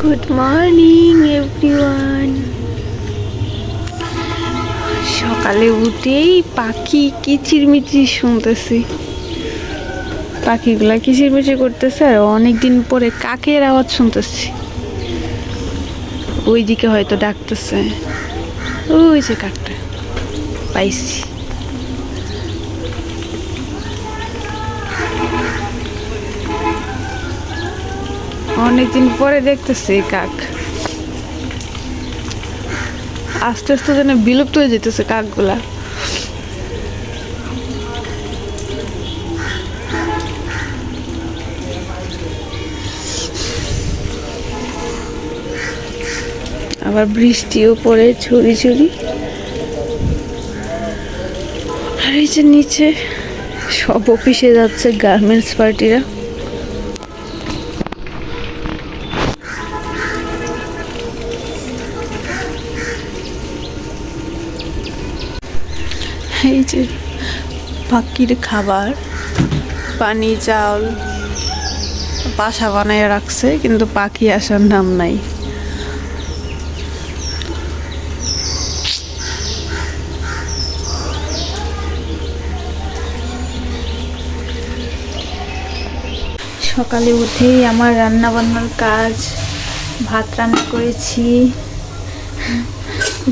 Good morning everyone. সকালে উঠেই পাখি কিচিরমিচির শুনতেছি, পাখিগুলা কিচিরমিচির করতেছে আর অনেকদিন পরে কাকের আওয়াজ শুনতেছি। ওইদিকে হয়তো ডাকতেছে, ওই যে কাকটা পাইছি। অনেকদিন পরে দেখতেছি কাক, আস্তে আস্তে যেন বিলুপ্ত হয়ে যেতেছে কাকগুলা। আবার বৃষ্টিও পড়ে ঝুড়ি ঝুড়ি। আর এই যে নিচে সব অফিসে যাচ্ছে গার্মেন্টস পার্টিরা। এই যে পাখির খাবার, পানি, চাউল, বাসা বানায় রাখছে, কিন্তু পাখি আসার নাম নাই। সকালে উঠেই আমার রান্না বান্নার কাজ। ভাত রান্না করেছি,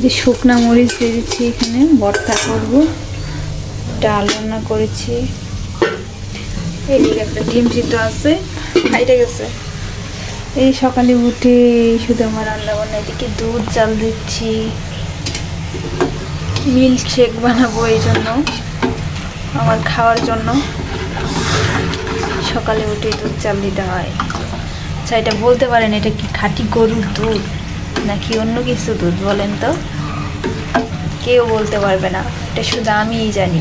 যে শুকনা মরিচ দিয়েছি, এখানে ভর্তা করব। ডাল রান্না করেছি, এইদিকে একটা ডিম সিদ্ধ আছে, খাইতে গেছে। এই সকালে উঠে শুধু আমার রান্না বান্না। এদিকে দুধ জাল দিচ্ছি, মিল্ক শেক বানাবো, এই জন্য আমার খাওয়ার জন্য সকালে উঠে দুধ জাল দিতে হয়। আচ্ছা, এটা বলতে পারেন এটা কি খাঁটি গরুর দুধ নাকি অন্য কিছু দুধ? বলেন তো, কেউ বলতে পারবে না, এটা শুধু আমিই জানি।